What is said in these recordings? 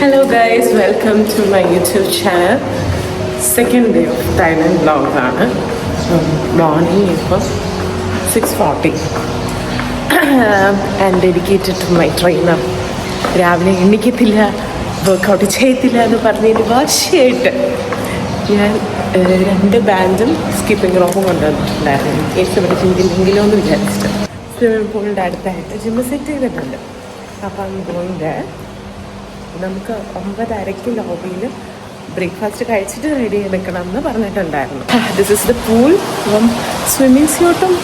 Hello guys, welcome to my YouTube channel. Second day of Thailand vlog ആണ്. Morning ഇപ്പോൾ 6:40 and dedicated to my trainer. രാവിലെ എണ്ണിക്കത്തില്ല, workout ചെയ്യത്തില്ല എന്ന് പറഞ്ഞതിന് വാശിയായിട്ട് ഞാൻ 2 ബാൻഡും സ്കിപ്പിംഗ് റോപ്പും കൊണ്ടുവന്നിട്ടുണ്ടായിരുന്നു. കേസ് ഇവിടെ ചെയ്തില്ലെങ്കിലോ എന്ന് വിചാരിച്ചിട്ട് സ്വിമ്മിംഗ് പൂളിൻ്റെ അടുത്തായിട്ട് ജിമ്മ് സെറ്റ് ചെയ്തിട്ടുണ്ട്. അപ്പം ഗോയിൻ്റെ നമുക്ക് 9:30 ലോബിയിൽ ബ്രേക്ക്ഫാസ്റ്റ് കഴിച്ചിട്ട് റെഡി ആയി നിൽക്കണം എന്ന് പറഞ്ഞിട്ടുണ്ടായിരുന്നു. This is the pool. അപ്പം സ്വിമ്മിങ് സ്യൂട്ടും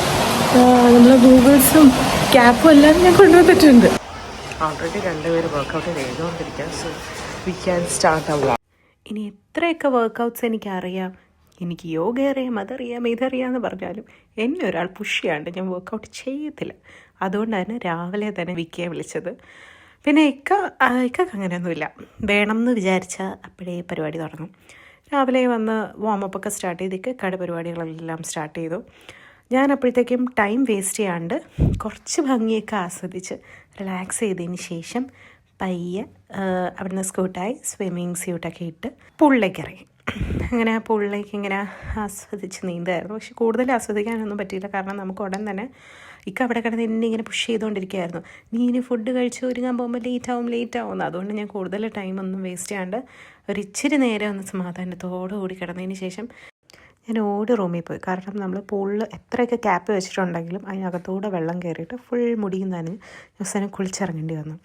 നമ്മളെ ഗൂഗിൾസും ക്യാപ്പും എല്ലാം ഞാൻ കൊണ്ടുവന്നിട്ടുണ്ട്. ഓൾറെഡി 2 പേര് വർക്കൗട്ട് ചെയ്തുകൊണ്ടിരിക്കാം. സോ വി ക്യാൻ സ്റ്റാർട്ട് അവർ. ഇനി എത്രയൊക്കെ വർക്കൗട്ട്സ് എനിക്കറിയാം, എനിക്ക് യോഗ അറിയാം, അതറിയാം, ഇതറിയാമെന്ന് പറഞ്ഞാലും എന്നെ ഒരാൾ പുഷ് ചെയ്യാണ്ട് ഞാൻ വർക്കൗട്ട് ചെയ്യത്തില്ല. അതുകൊണ്ടാണ് രാവിലെ തന്നെ വിക്കയെ വിളിച്ചത്. പിന്നെ ഇക്കക്ക് അങ്ങനെയൊന്നുമില്ല, വേണം എന്ന് വിചാരിച്ചാൽ അപ്പോഴേ പരിപാടി തുടങ്ങും. രാവിലെ വന്ന് വാമപ്പൊക്കെ സ്റ്റാർട്ട് ചെയ്ത് ഇക്കയുടെ പരിപാടികളെല്ലാം സ്റ്റാർട്ട് ചെയ്തു. ഞാൻ അപ്പോഴത്തേക്കും ടൈം വേസ്റ്റ് ചെയ്യാണ്ട് കുറച്ച് ഭംഗിയൊക്കെ ആസ്വദിച്ച് റിലാക്സ് ചെയ്തതിന് ശേഷം പയ്യെ അവിടുന്ന് സ്കൂട്ടായി സ്വിമ്മിങ് സ്യൂട്ടൊക്കെ ഇട്ട് പൂളിലേക്ക് ഇറങ്ങി. അങ്ങനെ ആ പൂളിലേക്ക് ഇങ്ങനെ ആസ്വദിച്ച് നീന്തായിരുന്നു. പക്ഷെ കൂടുതൽ ആസ്വദിക്കാനൊന്നും പറ്റിയില്ല, കാരണം നമുക്ക് ഉടൻ തന്നെ അവിടെ കിടന്ന് എന്നെ ഇങ്ങനെ പുഷ് ചെയ്തുകൊണ്ടിരിക്കുകയായിരുന്നു. നീ ഇനി ഫുഡ് കഴിച്ച് ഒരുങ്ങാൻ പോകുമ്പോൾ ലേറ്റ് ആവും. അതുകൊണ്ട് ഞാൻ കൂടുതൽ ടൈമൊന്നും വേസ്റ്റ് ചെയ്യാണ്ട് ഒരു ഇച്ചിരി നേരം ഒന്ന് സമാധാനത്തോടു കൂടി കിടന്നതിന് ശേഷം ഞാൻ റൂമിൽ പോയി. കാരണം നമ്മൾ പൂളിൽ എത്രയൊക്കെ ക്യാപ്പ് വെച്ചിട്ടുണ്ടെങ്കിലും അതിനകത്തൂടെ വെള്ളം കയറിയിട്ട് ഫുൾ മുടിയും നനഞ്ഞ് ദിവസം കുളിച്ചിറങ്ങേണ്ടി വന്നു.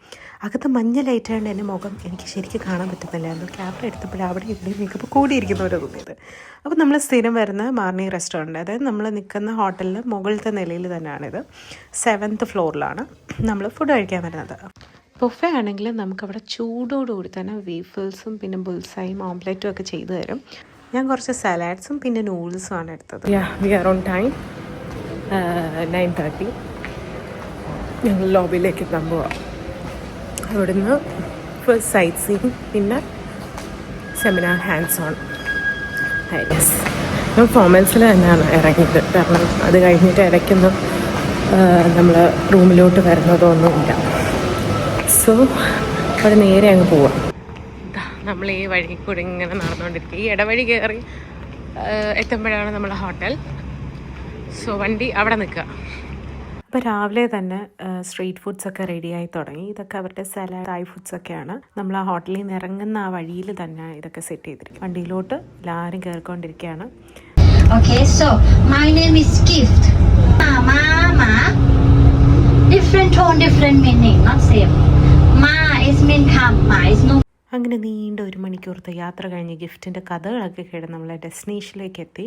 അകത്ത് മഞ്ഞ ലൈറ്റായതുകൊണ്ട് എൻ്റെ മുഖം എനിക്ക് ശരിക്കും കാണാൻ പറ്റുന്നില്ലായിരുന്നു. ക്യാമറ എടുത്തപ്പോൾ അവിടെ ഇവിടെ മേക്കപ്പ് കൂടിയിരിക്കുന്നവരെ തോന്നിയത്. അപ്പോൾ നമ്മൾ സ്ഥിരം വരുന്ന മാർണി റെസ്റ്റോറൻറ്റ്, അതായത് നമ്മൾ നിൽക്കുന്ന ഹോട്ടലിൽ മുകളിലത്തെ നിലയിൽ തന്നെയാണിത്. 7th ഫ്ലോറിലാണ് നമ്മൾ ഫുഡ് കഴിക്കാൻ വരുന്നത്. ബുഫേ ആണെങ്കിൽ നമുക്കവിടെ ചൂടോടുകൂടി തന്നെ വീഫിൾസും പിന്നെ ബുൾസൈയും ഓംലെറ്റും ഒക്കെ ചെയ്തു തരും. ഞാൻ കുറച്ച് സലാഡ്സും പിന്നെ നൂഡിൽസും ആണ് എടുത്തത്. V R on time. 9:30 ഞങ്ങൾ ലോബിയിലേക്ക് എത്താൻ പോവാം. അവിടുന്ന് ഫസ്റ്റ് സൈറ്റ് സീയിങ്, പിന്നെ സെമിനാർ ഹാൻഡ്സ് ഓൺ. ഞാൻ ഫോമൽസിൽ തന്നെയാണ് ഇറങ്ങിയത്, കാരണം അത് കഴിഞ്ഞിട്ട് ഇടയ്ക്കൊന്നും നമ്മൾ റൂമിലോട്ട് വരുന്നതൊന്നുമില്ല. സോ അവിടെ നേരെ അങ്ങ് പോവാം. നമ്മൾ ഈ വഴി കൂടെ ഇങ്ങനെ നടന്നുകൊണ്ടിരിക്കുക. ഈ ഇടവഴി കയറി എത്തുമ്പോഴാണ് നമ്മളെ ഹോട്ടൽ. സോ വണ്ടി അവിടെ നിൽക്കുക. അപ്പോൾ രാവിലെ തന്നെ സ്ട്രീറ്റ് ഫുഡ്സൊക്കെ റെഡിയായി തുടങ്ങി. ഇതൊക്കെ അവരുടെ സലാഡ് തായ് ഫുഡ്സൊക്കെയാണ്. നമ്മൾ ആ ഹോട്ടലിൽ നിന്ന് ഇറങ്ങുന്ന ആ വഴിയിൽ തന്നെ ഇതൊക്കെ സെറ്റ് ചെയ്തിരിക്കും. വണ്ടിയിലോട്ട് എല്ലാവരും കയറിക്കൊണ്ടിരിക്കുകയാണ്. Okay, so my name is Gift. Ma. Different tone, different meaning, not same. Ma is mean come, ma is no. അങ്ങനെ നീണ്ട 1 മണിക്കൂറത്തെ യാത്ര കഴിഞ്ഞ് ഗിഫ്റ്റിൻ്റെ കഥകളൊക്കെ കേട്ട് നമ്മളെ ഡെസ്റ്റിനേഷനിലേക്ക് എത്തി.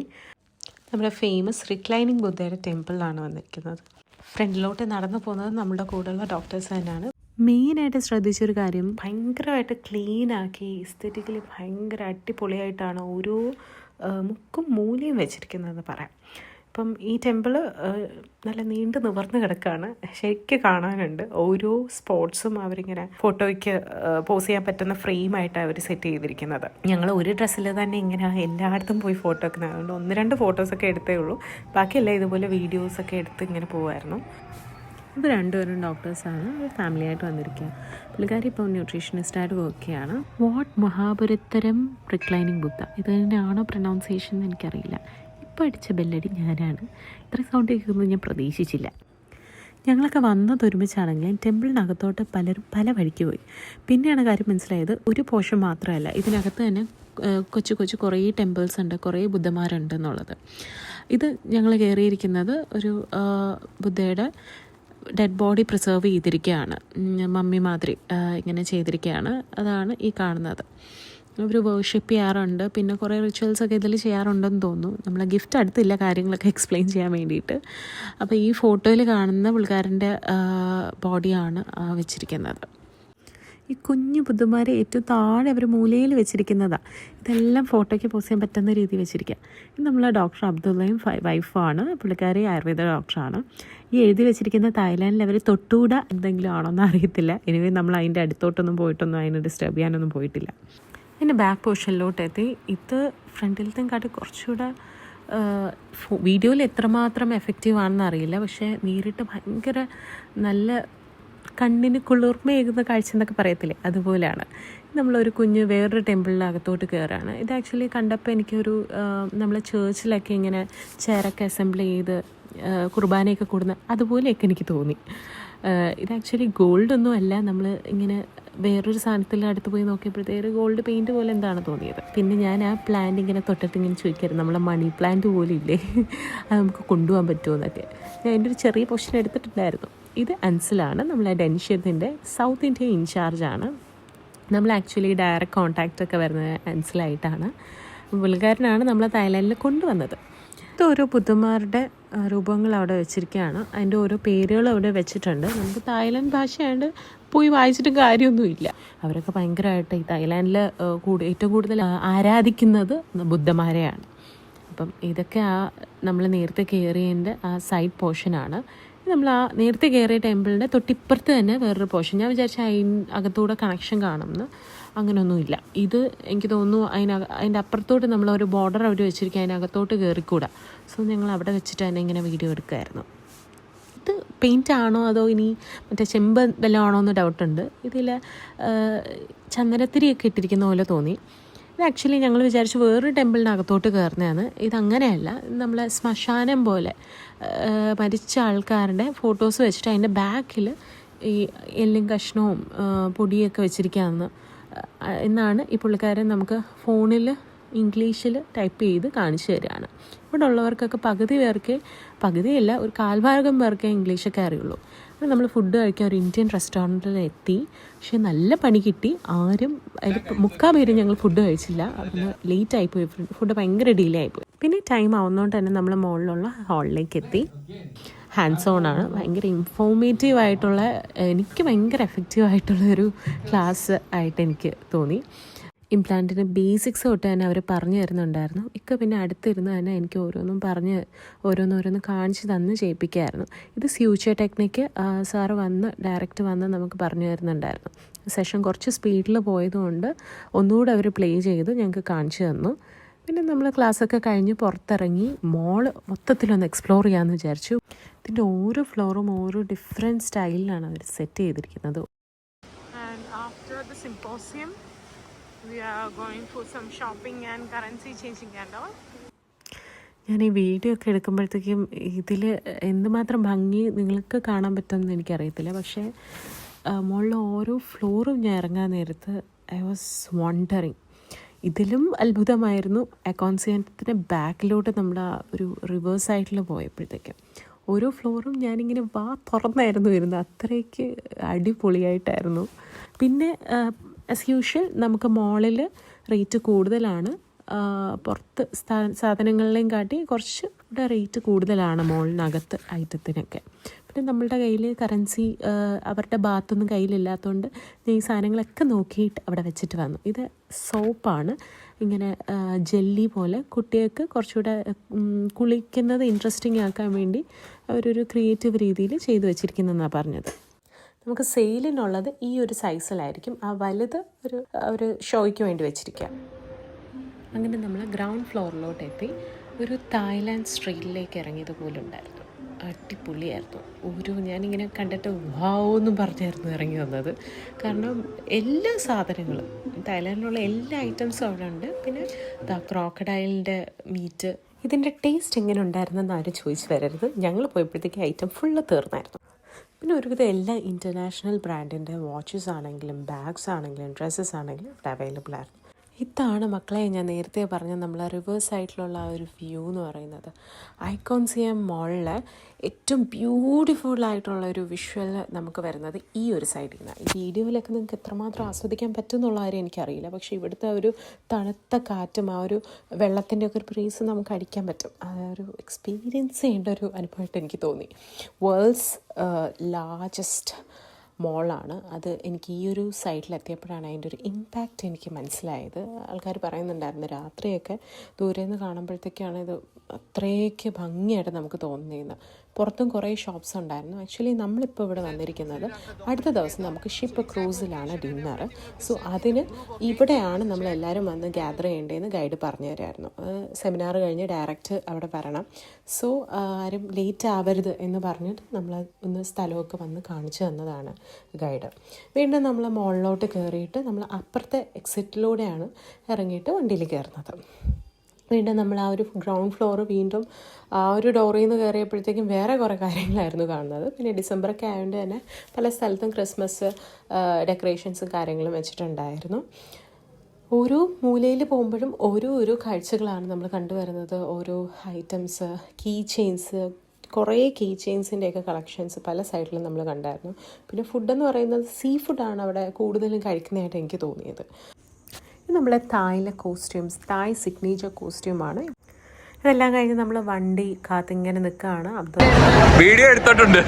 നമ്മുടെ ഫേമസ് റിക്ലൈനിങ് ബുദ്ധയുടെ ടെമ്പിളിലാണ് വന്നിരിക്കുന്നത്. ഫ്രണ്ടിലോട്ട് നടന്നു പോകുന്നത് നമ്മുടെ കൂടെയുള്ള ഡോക്ടേഴ്സ് തന്നെയാണ്. മെയിനായിട്ട് ശ്രദ്ധിച്ചൊരു കാര്യം, ഭയങ്കരമായിട്ട് ക്ലീനാക്കി എസ്തെറ്റിക്കലി ഭയങ്കര അടിപൊളിയായിട്ടാണ് ഓരോ മുക്കും മൂലയും വെച്ചിരിക്കുന്നതെന്ന് പറയാം. ഇപ്പം ഈ ടെമ്പിള് നല്ല നീണ്ടു നിവർന്ന് കിടക്കുകയാണ്. ശരിക്കും കാണാനുണ്ട്. ഓരോ സ്പോട്സും അവരിങ്ങനെ ഫോട്ടോയ്ക്ക് പോസ് ചെയ്യാൻ പറ്റുന്ന ഫ്രെയിമായിട്ടാണ് അവർ സെറ്റ് ചെയ്തിരിക്കുന്നത്. ഞങ്ങൾ ഒരു ഡ്രസ്സിൽ തന്നെ ഇങ്ങനെ എല്ലായിടത്തും പോയി ഫോട്ടോ ഒക്കെ, അതുകൊണ്ട് 1-2 ഫോട്ടോസൊക്കെ എടുത്തേ ഉള്ളൂ. ബാക്കിയെല്ലാം ഇതുപോലെ വീഡിയോസൊക്കെ എടുത്ത് ഇങ്ങനെ പോകുമായിരുന്നു. ഇത് 2 പേരും ഡോക്ടേഴ്സാണ്. ഒരു ഫാമിലിയായിട്ട് വന്നിരിക്കുക. പുള്ളിക്കാരി ഇപ്പോൾ ന്യൂട്രീഷനിസ്റ്റായിട്ട് വർക്ക് ചെയ്യുകയാണ്. വാട്ട് മഹാപുരത്തരം റിക്ലൈനിങ് ബുദ്ധ, ഇത് തന്നെയാണോ പ്രൊനൗൺസിയേഷൻ എന്ന് എനിക്കറിയില്ല. അടിച്ച ബെല്ലടി ഞാനാണ്. ഇത്ര സൗണ്ട് കേൾക്കുന്നത് ഞാൻ പ്രതീക്ഷിച്ചില്ല. ഞങ്ങളൊക്കെ വന്നത് ഒരുമിച്ചാണെങ്കിലും ടെമ്പിളിനകത്തോട്ട് പലരും പല വഴിക്ക് പോയി. പിന്നെയാണ് കാര്യം മനസ്സിലായത്, ഒരു പോർഷൻ മാത്രമല്ല, ഇതിനകത്ത് തന്നെ കൊച്ചു കുറേ ടെമ്പിൾസ് ഉണ്ട്, കുറേ ബുദ്ധന്മാരുണ്ട് എന്നുള്ളത്. ഇത് ഞങ്ങൾ കയറിയിരിക്കുന്നത് ഒരു ബുദ്ധയുടെ ഡെഡ് ബോഡി പ്രിസർവ് ചെയ്തിരിക്കുകയാണ്. മമ്മി മാതിരി ഇങ്ങനെ ചെയ്തിരിക്കുകയാണ്. അതാണ് ഈ കാണുന്നത്. അവർ വേർഷിപ്പ് ചെയ്യാറുണ്ട്, പിന്നെ കുറേ റിച്വൽസൊക്കെ ഇതിൽ ചെയ്യാറുണ്ടെന്ന് തോന്നുന്നു. നമ്മളെ ഗിഫ്റ്റ് അടുത്തില്ല കാര്യങ്ങളൊക്കെ എക്സ്പ്ലെയിൻ ചെയ്യാൻ വേണ്ടിയിട്ട്. അപ്പോൾ ഈ ഫോട്ടോയിൽ കാണുന്ന പുള്ളിക്കാരൻ്റെ ബോഡിയാണ് വെച്ചിരിക്കുന്നത്. ഈ കുഞ്ഞു ബുദ്ധന്മാരെ ഏറ്റവും താഴെ അവർ മൂലയിൽ വെച്ചിരിക്കുന്നതാണ്. ഇതെല്ലാം ഫോട്ടോയ്ക്ക് പോസ്റ്റ് ചെയ്യാൻ പറ്റുന്ന രീതിയിൽ വെച്ചിരിക്കുക. ഇത് നമ്മളെ ഡോക്ടർ അബ്ദുള്ളയും വൈഫാണ്. പുള്ളിക്കാരി ആയുർവേദ ഡോക്ടറാണ്. ഈ എഴുതി വെച്ചിരിക്കുന്ന തായ്ലാൻഡിൽ അവർ തൊട്ടുകൂടാ എന്തെങ്കിലും ആണോന്ന് അറിയത്തില്ല. എനിവേ നമ്മൾ അതിൻ്റെ അടുത്തോട്ടൊന്നും പോയിട്ടൊന്നും അതിനെ ഡിസ്റ്റർബ് ചെയ്യാനൊന്നും പോയിട്ടില്ല. പിന്നെ ബാക്ക് പോർഷനിലോട്ട് എത്തി. ഇത് ഫ്രണ്ടിലത്തെ കാട്ടി കുറച്ചുകൂടെ വീഡിയോയിൽ എത്രമാത്രം എഫക്റ്റീവ് ആണെന്ന് അറിയില്ല, പക്ഷേ നേരിട്ട് ഭയങ്കര നല്ല കണ്ണിന് കുളിർമയേകുന്ന കാഴ്ച എന്നൊക്കെ പറയത്തില്ലേ, അതുപോലെയാണ്. നമ്മളൊരു കുഞ്ഞ് വേറൊരു ടെമ്പിളിനകത്തോട്ട് കയറുകയാണ്. ഇത് ആക്ച്വലി കണ്ടപ്പോൾ എനിക്കൊരു നമ്മളെ ചേർച്ചിലൊക്കെ ഇങ്ങനെ ചെയറൊക്കെ അസംബിൾ ചെയ്ത് കുർബാനയൊക്കെ കൂടുന്ന അതുപോലെയൊക്കെ എനിക്ക് തോന്നി. ഇത് ആക്ച്വലി ഗോൾഡൊന്നും അല്ല, നമ്മൾ ഇങ്ങനെ വേറൊരു സാധനത്തിൽ അടുത്ത് പോയി നോക്കിയപ്പോഴത്തേക്ക് ഗോൾഡ് പെയിൻറ്റ് പോലെ എന്താണ് തോന്നിയത്. പിന്നെ ഞാൻ ആ പ്ലാന്റ് ഇങ്ങനെ തൊട്ടിട്ട് ഇങ്ങനെ ചോദിക്കായിരുന്നു, നമ്മളെ മണി പ്ലാന്റ് പോലെ ഇല്ലേ, അത് നമുക്ക് കൊണ്ടുപോകാൻ പറ്റുമോ എന്നൊക്കെ. ഞാൻ എൻ്റെ ഒരു ചെറിയ പൊസിഷൻ എടുത്തിട്ടുണ്ടായിരുന്നു. ഇത് അൻസിലാണ്, നമ്മളെ ഡെൻഷ്യത്തിൻ്റെ സൗത്ത് ഇന്ത്യ ഇൻചാർജാണ്. നമ്മൾ ആക്ച്വലി ഡയറക്റ്റ് കോൺടാക്റ്റ് ഒക്കെ വരുന്നത് അൻസിലായിട്ടാണ്. പുള്ളിക്കാരനാണ് നമ്മളെ തായ്ലാൻഡിൽ കൊണ്ടുവന്നത്. ഇത് ഓരോ ബുദ്ധന്മാരുടെ രൂപങ്ങൾ അവിടെ വെച്ചിരിക്കുകയാണ്. അതിൻ്റെ ഓരോ പേരുകൾ അവിടെ വെച്ചിട്ടുണ്ട്. നമുക്ക് തായ്ലാൻഡ് ഭാഷയാണ്ട് പോയി വായിച്ചിട്ട് കാര്യമൊന്നുമില്ല. അവരൊക്കെ ഭയങ്കരമായിട്ട് ഈ തായ്ലാൻഡിൽ ഏറ്റവും കൂടുതൽ ആരാധിക്കുന്നത് ബുദ്ധന്മാരെയാണ്. അപ്പം ഇതൊക്കെ നമ്മൾ നേരത്തെ കയറിയതിൻ്റെ ആ സൈഡ് പോർഷനാണ്. നമ്മൾ ആ നേരത്തെ കയറിയ ടെമ്പിളിൻ്റെ തൊട്ടിപ്പുറത്ത് തന്നെ വേറൊരു പോർഷൻ. ഞാൻ വിചാരിച്ച അകത്തൂടെ കണക്ഷൻ കാണുമെന്ന്. അങ്ങനെയൊന്നുമില്ല. ഇത് എനിക്ക് തോന്നുന്നു അതിൻ്റെ അപ്പുറത്തോട്ട് നമ്മളൊരു ബോർഡർ അവർ വെച്ചിരിക്കുക, അതിനകത്തോട്ട് കയറിക്കൂടാ. സോ ഞങ്ങൾ അവിടെ വെച്ചിട്ട് തന്നെ ഇങ്ങനെ വീഡിയോ എടുക്കുമായിരുന്നു. ഇത് പെയിൻ്റ് ആണോ അതോ ഇനി മറ്റേ ചെമ്പ് വല്ലതും ആണോ എന്ന് ഡൗട്ടുണ്ട്. ഇതിൽ ചന്ദനത്തിരിയൊക്കെ ഇട്ടിരിക്കുന്ന പോലെ തോന്നി. ഇത് ആക്ച്വലി ഞങ്ങൾ വിചാരിച്ചു വേറൊരു ടെമ്പിളിനകത്തോട്ട് കയറുന്നതാണ്. ഇതങ്ങനെയല്ല, നമ്മളെ ശ്മശാനം പോലെ മരിച്ച ആൾക്കാരുടെ ഫോട്ടോസ് വെച്ചിട്ട് അതിൻ്റെ ബാക്കിൽ ഈ എല്ലും കഷ്ണവും പൊടിയൊക്കെ വെച്ചിരിക്കുകയെന്ന് എന്നാണ് ഈ പുള്ളിക്കാരൻ നമുക്ക് ഫോണിൽ ഇംഗ്ലീഷിൽ ടൈപ്പ് ചെയ്ത് കാണിച്ചു തരികയാണ്. ഇവിടെ ഉള്ളവർക്കൊക്കെ പകുതിയല്ല, ഒരു കാൽഭാഗം പേർക്കേ ഇംഗ്ലീഷൊക്കെ അറിയുള്ളൂ. അപ്പോൾ നമ്മൾ ഫുഡ് കഴിക്കാൻ ഒരു ഇന്ത്യൻ റെസ്റ്റോറൻറ്റിൽ എത്തി. പക്ഷേ നല്ല പണി കിട്ടി. ആരും അതിൽ 3/4 പേര് ഞങ്ങൾ ഫുഡ് കഴിച്ചില്ല. അതൊന്ന് ലേറ്റ് ആയിപ്പോയി, ഫുഡ് ഭയങ്കര ഡിലേ ആയിപ്പോയി. പിന്നെ ടൈം ആവുന്നതുകൊണ്ട് തന്നെ നമ്മൾ മുകളിലുള്ള ഹാളിലേക്ക് എത്തി. ഹാൻഡ്സ് ഓൺ ആണ്, ഭയങ്കര ഇൻഫോർമേറ്റീവ് ആയിട്ടുള്ള, എനിക്ക് ഭയങ്കര എഫക്റ്റീവ് ആയിട്ടുള്ള ഒരു ക്ലാസ് ആയിട്ട് എനിക്ക് തോന്നി. ഇംപ്ലാന്റിന് ബേസിക്സ് തൊട്ട് തന്നെ അവർ പറഞ്ഞു തരുന്നുണ്ടായിരുന്നു. പിന്നെ അടുത്തിരുന്ന് തന്നെ എനിക്ക് ഓരോന്നോരോന്ന് കാണിച്ച് തന്ന് ചെയ്യിപ്പിക്കുകയായിരുന്നു. ഇത് ഫ്യൂച്ചർ ടെക്നിക്ക് സാറ് ഡയറക്റ്റ് വന്ന് നമുക്ക് പറഞ്ഞു തരുന്നുണ്ടായിരുന്നു. സെഷൻ കുറച്ച് സ്പീഡിൽ പോയതുകൊണ്ട് ഒന്നുകൂടെ അവർ പ്ലേ ചെയ്ത് ഞങ്ങൾക്ക് കാണിച്ചു തന്നു. പിന്നെ നമ്മൾ ക്ലാസ്സൊക്കെ കഴിഞ്ഞ് പുറത്തിറങ്ങി മോള് മൊത്തത്തിലൊന്ന് എക്സ്പ്ലോർ ചെയ്യാമെന്ന് വിചാരിച്ചു. ഇതിൻ്റെ ഓരോ ഫ്ലോറും ഓരോ ഡിഫറെൻറ്റ് സ്റ്റൈലിലാണ് അവർ സെറ്റ് ചെയ്തിരിക്കുന്നത്. And after the symposium, we are going for some shopping and currency changing and all. ഞാൻ ഈ വീഡിയോ ഒക്കെ എടുക്കുമ്പോഴത്തേക്കും ഇതിൽ എന്തുമാത്രം ഭംഗി നിങ്ങൾക്ക് കാണാൻ പറ്റുമെന്ന് എനിക്കറിയത്തില്ല. പക്ഷേ മുകളിൽ ഓരോ ഫ്ലോറും ഞാൻ ഇറങ്ങാൻ നേരത്ത് ഐ വാസ് വണ്ടറിങ്. ഇതിലും അത്ഭുതമായിരുന്നു അക്കോൺസിയൻറ്റിൻ്റെ ബാക്കിലോട്ട് നമ്മുടെ ഒരു റിവേഴ്സ് സൈഡിൽ പോയപ്പോഴത്തേക്കും ഓരോ ഫ്ലോറും ഞാനിങ്ങനെ തുറന്നായിരുന്നു വരുന്നത്. അത്രയ്ക്ക് അടിപൊളിയായിട്ടായിരുന്നു. പിന്നെ ആസ് യൂഷ്വൽ നമുക്ക് മോളിൽ റേറ്റ് കൂടുതലാണ്. പുറത്ത് സാധനങ്ങളിലേയും കാട്ടി കുറച്ച് ഇവിടെ റേറ്റ് കൂടുതലാണ് മോളിനകത്ത് ഐറ്റത്തിനൊക്കെ. പിന്നെ നമ്മളുടെ കയ്യിൽ കറൻസി അവരുടെ ഭാഗത്തൊന്നും കയ്യിലില്ലാത്തതുകൊണ്ട് ഞാൻ ഈ സാധനങ്ങളൊക്കെ നോക്കിയിട്ട് അവിടെ വെച്ചിട്ട് വന്നു. ഇത് സോപ്പാണ്, ഇങ്ങനെ ജെല്ലി പോലെ കുട്ടികൾക്ക് കുറച്ചുകൂടെ കുളിക്കുന്നത് ഇൻട്രസ്റ്റിംഗ് ആക്കാൻ വേണ്ടി അവരൊരു ക്രിയേറ്റീവ് രീതിയിൽ ചെയ്തു വെച്ചിരിക്കുന്നതെന്നാണ് പറഞ്ഞത്. നമുക്ക് സെയിലിനുള്ളത് ഈ ഒരു സൈസിലായിരിക്കും. ആ വലുത് ഒരു ഷോയ്ക്ക് വേണ്ടി വെച്ചിരിക്കുക. അങ്ങനെ നമ്മൾ ഗ്രൗണ്ട് ഫ്ലോറിലോട്ട് എത്തി. ഒരു തായ്ലാൻഡ് സ്ട്രീറ്റിലേക്ക് ഇറങ്ങിയതുപോലെ ഉണ്ടായിരുന്നു. അടിപൊളിയായിരുന്നു. ഞാനിങ്ങനെ കണ്ടിട്ട് വാവെന്നും പറഞ്ഞായിരുന്നു ഇറങ്ങി വന്നത്. കാരണം എല്ലാ സാധനങ്ങളും തായ്ലാൻഡിലുള്ള എല്ലാ ഐറ്റംസും അവിടെ ഉണ്ട്. പിന്നെ ക്രോക്കഡൈലിൻ്റെ മീറ്റ്, ഇതിൻ്റെ ടേസ്റ്റ് എങ്ങനെ ഉണ്ടായിരുന്നെന്ന് ആരും ചോദിച്ചു വരരുത്. ഞങ്ങൾ പോയപ്പോഴത്തേക്ക് ഐറ്റം ഫുള്ള് തീർന്നായിരുന്നു. പിന്നെ ഒരുവിധം എല്ലാ ഇൻ്റർനാഷണൽ ബ്രാൻഡിൻ്റെ വാച്ചസ് ആണെങ്കിലും ബാഗ്സ് ആണെങ്കിലും ഡ്രസ്സസ് ആണെങ്കിലും ഇവിടെ അവൈലബിൾ ആയിരുന്നു. ഇതാണ് മക്കളെ ഞാൻ നേരത്തെ പറഞ്ഞ നമ്മളെ റിവേഴ്സ് സൈഡിലുള്ള ആ ഒരു വ്യൂ എന്ന് പറയുന്നത്. ഐക്കോൺസിയം മോളിൽ ഏറ്റവും ബ്യൂട്ടിഫുള്ളായിട്ടുള്ള ഒരു വിഷ്വൽ നമുക്ക് വരുന്നത് ഈ ഒരു സൈഡിൽ നിന്ന്. ഈ വീഡിയോയിലൊക്കെ നിങ്ങൾക്ക് എത്രമാത്രം ആസ്വദിക്കാൻ പറ്റും എന്നുള്ള കാര്യം എനിക്കറിയില്ല. പക്ഷേ ഇവിടുത്തെ ഒരു തണുത്ത കാറ്റും ആ ഒരു വെള്ളത്തിൻ്റെ ഒക്കെ ഒരു ബ്രീസ് നമുക്ക് അടിക്കാൻ പറ്റും. ആ ഒരു എക്സ്പീരിയൻസ് ചെയ്യേണ്ട ഒരു അനുഭവമായിട്ട് എനിക്ക് തോന്നി. വേൾഡ്സ് ലാർജസ്റ്റ് മോളാണ് അത്. എനിക്ക് ഈ ഒരു സൈഡിലെത്തിയപ്പോഴാണ് അതിൻ്റെ ഒരു ഇമ്പാക്റ്റ് എനിക്ക് മനസ്സിലായത്. ആൾക്കാർ പറയുന്നുണ്ടായിരുന്നു രാത്രിയൊക്കെ ദൂരെ നിന്ന് കാണുമ്പോഴത്തേക്കാണ് ഇത് അത്രയ്ക്ക് ഭംഗിയായിട്ട് നമുക്ക് തോന്നുന്നത്. പുറത്തും കുറേ ഷോപ്സ് ഉണ്ടായിരുന്നു. ആക്ച്വലി നമ്മളിപ്പോൾ ഇവിടെ വന്നിരിക്കുന്നത് അടുത്ത ദിവസം നമുക്ക് ഷിപ്പ് ക്രൂസിലാണ് ഡിന്നർ. സോ അതിന് ഇവിടെയാണ് നമ്മളെല്ലാവരും വന്ന് ഗ്യാദർ ചെയ്യേണ്ടതെന്ന് ഗൈഡ് പറഞ്ഞു തരായിരുന്നു. സെമിനാർ കഴിഞ്ഞ് ഡയറക്റ്റ് അവിടെ വരണം. സോ ആരും ലേറ്റ് ആവരുത് എന്ന് പറഞ്ഞിട്ട് നമ്മൾ ഒന്ന് സ്ഥലമൊക്കെ വന്ന് കാണിച്ചു തന്നതാണ് ഗൈഡ്. വീണ്ടും നമ്മൾ മുകളിലോട്ട് കയറിയിട്ട് നമ്മൾ അപ്പുറത്തെ എക്സിറ്റിലൂടെയാണ് ഇറങ്ങിയിട്ട് വണ്ടിയിൽ കയറുന്നത്. വീണ്ടും നമ്മൾ ആ ഒരു ഗ്രൗണ്ട് ഫ്ലോർ വീണ്ടും ആ ഒരു ഡോറിൽ നിന്ന് കയറിയപ്പോഴത്തേക്കും വേറെ കുറേ കാര്യങ്ങളായിരുന്നു കാണുന്നത്. പിന്നെ ഡിസംബറൊക്കെ ആയതുകൊണ്ട് തന്നെ പല സ്ഥലത്തും ക്രിസ്മസ് ഡെക്കറേഷൻസും കാര്യങ്ങളും വെച്ചിട്ടുണ്ടായിരുന്നു. ഓരോ മൂലയിൽ പോകുമ്പോഴും ഓരോ കാഴ്ചകളാണ് നമ്മൾ കണ്ടുവരുന്നത്. ഓരോ ഐറ്റംസ്, കീ ചെയിൻസ്, കുറേ കീ ചെയിൻസിൻ്റെയൊക്കെ കളക്ഷൻസ് പല സൈഡിലും നമ്മൾ കണ്ടായിരുന്നു. പിന്നെ ഫുഡെന്ന് പറയുന്നത് സീ ഫുഡാണ് അവിടെ കൂടുതലും കഴിക്കുന്നതായിട്ട് എനിക്ക് തോന്നിയത്. ഇത് നമ്മളെ തായിലെ കോസ്റ്റ്യൂംസ്, തായ് സിഗ്നേച്ചർ കോസ്റ്റ്യൂമാണ്. ഇതെല്ലാം കഴിഞ്ഞ് നമ്മൾ വണ്ടി കാത്തിങ്ങനെ നിൽക്കുകയാണ്. വീഡിയോ എടുത്തിട്ടുണ്ട്.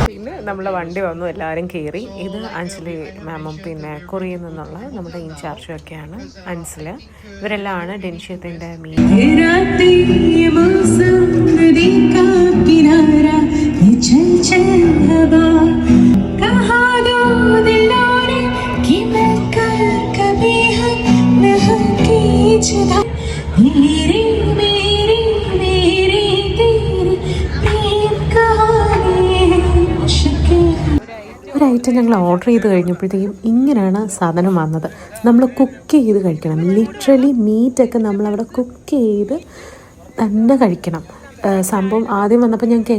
പിന്നെ നമ്മളെ വണ്ടി വന്നു, എല്ലാവരും കയറി. ഇത് അഞ്ജലി മാമും പിന്നെ കൊറിയയിൽ നിന്നുള്ള നമ്മുടെ ഇൻചാർജും ഒക്കെയാണ്. അൻസില് ഇവരെല്ലാം ആണ് ഡെൻഷ്യത്തിൻ്റെ മീൻ. ഒരൈറ്റം ഞങ്ങൾ ഓർഡർ ചെയ്ത് കഴിഞ്ഞപ്പോഴത്തേക്കും ഇങ്ങനെയാണ് സാധനം വന്നത്. നമ്മൾ കുക്ക് ചെയ്ത് കഴിക്കണം. ലിറ്ററലി മീറ്റൊക്കെ നമ്മളവിടെ കുക്ക് ചെയ്ത് തന്നെ കഴിക്കണം. സംഭവം ആദ്യം വന്നപ്പോൾ ഞങ്ങൾക്ക്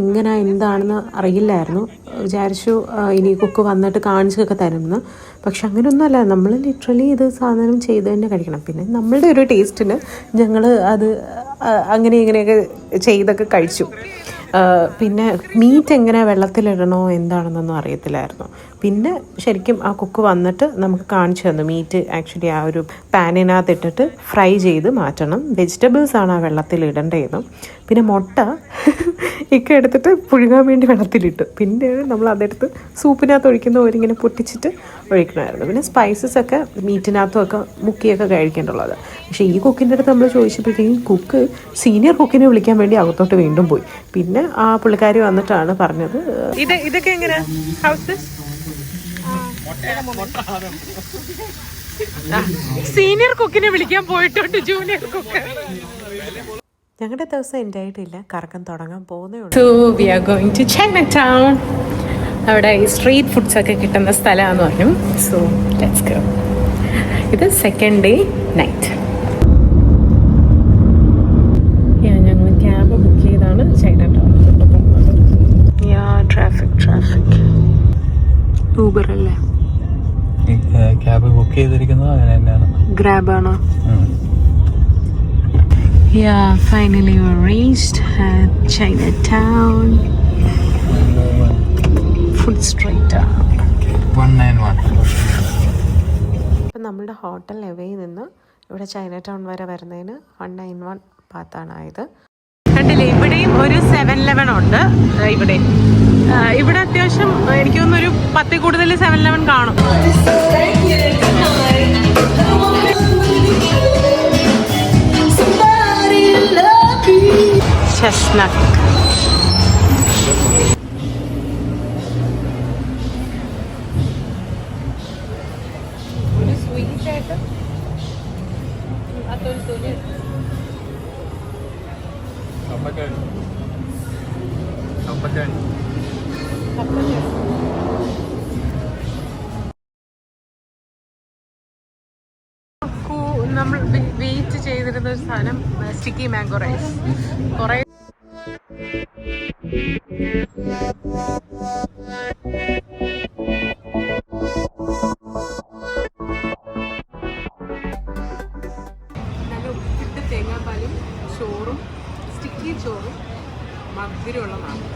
എന്താണെന്ന് അറിയില്ലായിരുന്നു. വിചാരിച്ചു ഇനി കുക്ക് വന്നിട്ട് കാണിച്ചൊക്കെ തരുമെന്ന്. പക്ഷെ അങ്ങനെയൊന്നുമല്ല, നമ്മൾ ലിറ്ററലി ഇത് സാധനം ചെയ്ത് തന്നെ കഴിക്കണം. പിന്നെ നമ്മളുടെ ഒരു ടേസ്റ്റിന് ഞങ്ങൾ അത് അങ്ങനെ ഇങ്ങനെയൊക്കെ ചെയ്തൊക്കെ കഴിച്ചു. പിന്നെ മീറ്റ് എങ്ങനെ വെള്ളത്തിലിടണോ എന്താണെന്നൊന്നും അറിയത്തില്ലായിരുന്നു. പിന്നെ ശരിക്കും ആ കുക്ക് വന്നിട്ട് നമുക്ക് കാണിച്ചു തന്നു മീറ്റ് ആക്ച്വലി ആ ഒരു പാനിനകത്തിട്ടിട്ട് ഫ്രൈ ചെയ്ത് മാറ്റണം. വെജിറ്റബിൾസാണ് ആ വെള്ളത്തിൽ ഇടേണ്ടതെന്നും. പിന്നെ മുട്ട ഒക്കെ എടുത്തിട്ട് പുഴുകാൻ വേണ്ടി വെള്ളത്തിലിട്ടു. പിന്നെ നമ്മൾ അതെടുത്ത് സൂപ്പിനകത്ത് ഒഴിക്കുന്ന ഓരിങ്ങനെ പൊട്ടിച്ചിട്ട് ഒഴിക്കണമായിരുന്നു. പിന്നെ സ്പൈസസ് ഒക്കെ മീറ്റിനകത്തും ഒക്കെ മുക്കിയൊക്കെ കഴിക്കേണ്ടുള്ളത്. പക്ഷേ ഈ കുക്കിൻ്റെ അടുത്ത് നമ്മൾ ചോദിച്ചപ്പോഴത്തേക്കും കുക്ക് സീനിയർ കുക്കിനെ വിളിക്കാൻ വേണ്ടി അകത്തോട്ട് വീണ്ടും പോയി. പിന്നെ ആ പുള്ളിക്കാരി വന്നിട്ടാണ് പറഞ്ഞത് ഇതൊക്കെ എങ്ങനെ ഹൗസ് സീനിയർ കുക്കിനെ വിളിക്കാൻ പോയിട്ടുണ്ട് ജൂനിയർ കുക്ക്. ഞങ്ങളുടെ ദിവസം എൻ്റെ ആയിട്ടില്ല, കറക്കം തുടങ്ങാൻ പോകുന്നേ ഉള്ളൂ. So we are going to Chinatown. അവിടെ ഈ സ്ട്രീറ്റ് ഫുഡ്സ് ഒക്കെ കിട്ടുന്ന സ്ഥലമാണെന്ന് പറഞ്ഞു. So let's go. ഇത് സെക്കൻഡ് ഡേ നൈറ്റ്. ഞങ്ങൾ ക്യാബ് ബുക്ക് ചെയ്താണ് ചൈനടൗണിലോട്ട് പോകുന്നത്. ട്രാഫിക് ഊബർ അല്ലേ? ക്യാബ് ബുക്ക് ചെയ്തിരിക്കുന്നത് അങ്ങനെ തന്നെയാണ്. ഗ്രാബ് ആണോ? Yeah, finally we reached at Chinatown. Food Street. 191. അപ്പം നമ്മളുടെ ഹോട്ടൽ ലെവയിൽ നിന്ന് ഇവിടെ ചൈനടൗൺ വരെ വരുന്നതിന് 191 പാത്താണ് ആയത്. കണ്ടില്ലേ, ഇവിടെയും ഒരു 7-Eleven ഉണ്ട്. ഇവിടെ അത്യാവശ്യം എനിക്ക് തോന്നുന്നൊരു 10 കൂടുതൽ 7-Eleven കാണും. Chestnut. ഒരു സ്വീറ്റ് ആയിട്ട് അതൊരു തൊലി. നമ്മൾ വെയിറ്റ് ചെയ്തിരുന്ന ഒരു സാധനം സ്റ്റിക്കി മാംഗോ റൈസ്. കുറേ നല്ല ഉപ്പിട്ട് തേങ്ങാപ്പാലും ചോറും സ്റ്റിക്കി ചോറും മധുരമുള്ളതാണ്.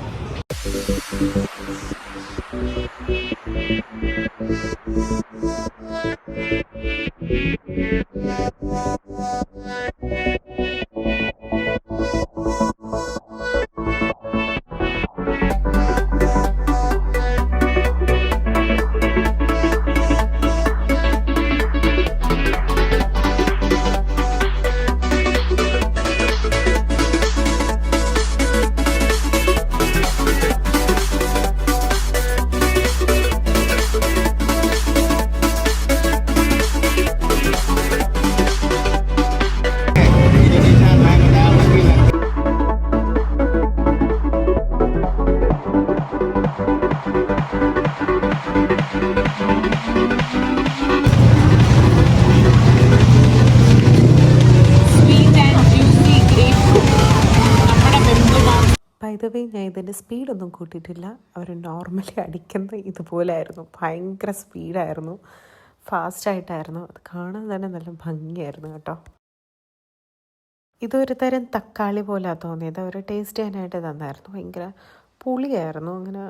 ദ വേ ഞാൻ ഇതിൻ്റെ സ്പീഡൊന്നും കൂട്ടിയിട്ടില്ല. അവർ നോർമലി അടിക്കുന്ന ഇതുപോലെയായിരുന്നു. ഭയങ്കര സ്പീഡായിരുന്നു, ഫാസ്റ്റായിട്ടായിരുന്നു. അത് കാണാൻ തന്നെ നല്ല ഭംഗിയായിരുന്നു കേട്ടോ. ഇതൊരു തരം തക്കാളി പോലെയാണ് തോന്നിയത്. അവർ ടേസ്റ്റ് ചെയ്യാനായിട്ട് തന്നായിരുന്നു. ഭയങ്കര പുളിയായിരുന്നു, അങ്ങനെ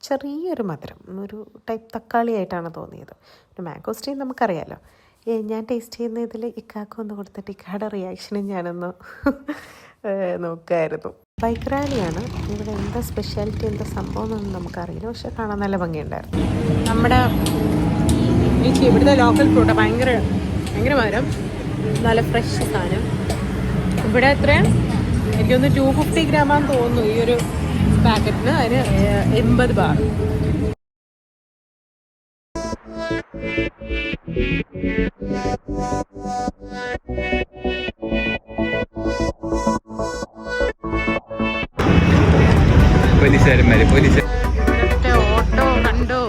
ചെറിയൊരു മധുരം, ഒരു ടൈപ്പ് തക്കാളി ആയിട്ടാണ് തോന്നിയത്. പിന്നെ മാംഗോസ്റ്റീൻ നമുക്കറിയാമല്ലോ. ഞാൻ ടേസ്റ്റ് ചെയ്യുന്ന ഇതിൽ ഇക്കാക്ക് ഒന്ന് കൊടുത്തിട്ട് ഇക്കാടെ റിയാക്ഷനും ഞാനൊന്ന് നോക്കുമായിരുന്നു. ബൈക്ക് റാലിയാണ്. ഇവിടെ എന്താ സ്പെഷ്യാലിറ്റി, എന്താ സംഭവം എന്നൊന്നും നമുക്കറിയില്ല, പക്ഷെ കാണാൻ നല്ല ഭംഗിയുണ്ടായിരുന്നു. നമ്മുടെ ഇവിടുത്തെ ലോക്കൽ ഫ്രൂട്ട് ഭയങ്കര മധുരം, നല്ല ഫ്രഷ് സാധനം. ഇവിടെ എത്രയാണ് എനിക്കൊന്ന് 250 ഗ്രാമാന്ന് തോന്നുന്നു ഈ ഒരു പാക്കറ്റിന്. അതിന് 80 ബാർ. ഓട്ടോ കണ്ടു.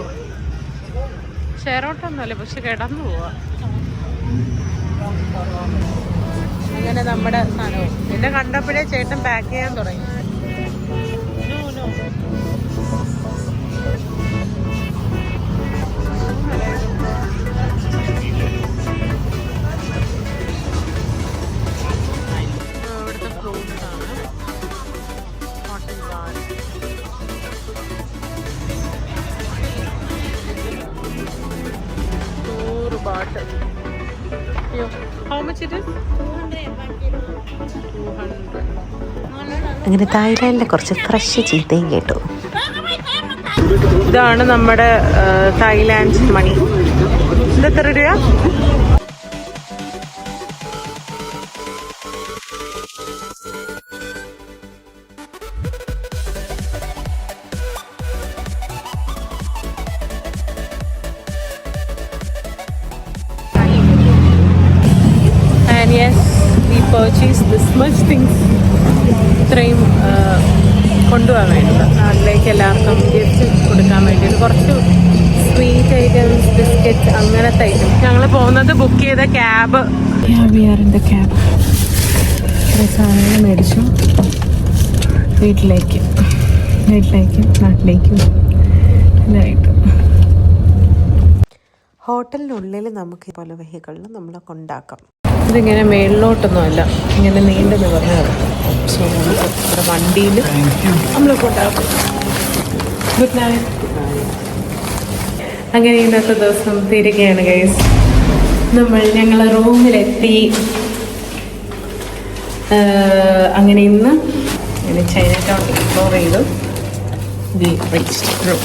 ഷെയർ ഓട്ടോ ഒന്നുമല്ല, പക്ഷെ കിടന്നു പോവാ. അങ്ങനെ നമ്മുടെ സാധനവും എന്നെ കണ്ടപ്പോഴേ ചേട്ടൻ പാക്ക് ചെയ്യാൻ തുടങ്ങി. ഇവിടുത്തെ ഫ്രൂട്ട്സ് ആണ്. Cotton bar, baht. How much it is? 200. അങ്ങനെ തായ്ലാൻഡിലെ കുറച്ച് ഫ്രഷ് ചീത്തയും കേട്ടു. ഇതാണ് നമ്മുടെ തായ്ലാൻഡ് മണി. ഇതെത്ര രൂപ? And yes, we purchased this much things. ഇത്രയും കൊണ്ടുപോകാൻ വേണ്ടിയിട്ട് നാട്ടിലേക്ക് എല്ലാവർക്കും ഗിഫ്റ്റ് കൊടുക്കാൻ വേണ്ടിയിട്ട് കുറച്ച് സ്വീറ്റ് ഐറ്റംസ്, ബിസ്ക്കറ്റ്, അങ്ങനത്തെ ഐറ്റംസ്. ഞങ്ങൾ പോകുന്നത് ബുക്ക് ചെയ്ത cab. We are in the cab. കുറേ സാധനങ്ങൾ മേടിച്ചു വീട്ടിലേക്കും നാട്ടിലേക്കും ഇതായിട്ട്. ഹോട്ടലിനുള്ളിൽ നമുക്ക് പല വെഹികളിൽ നമ്മൾ കൊണ്ടാക്കാം. ഇതിങ്ങനെ മേളിലോട്ടൊന്നുമല്ല, ഇങ്ങനെ നീണ്ടു നിവർന്ന് കിടക്കും. സോ നമ്മുടെ വണ്ടിയിൽ നമ്മൾ കൊണ്ടാക്കും. Good night. അങ്ങനെ ഇന്നത്തെ ദിവസം തീരുകയാണ് ഗൈസ്. ഞങ്ങൾ റൂമിലെത്തി. അങ്ങനെ ഇന്ന് ചൈന ടൗൺ എക്സ്പ്ലോർ ചെയ്തു. We reached room.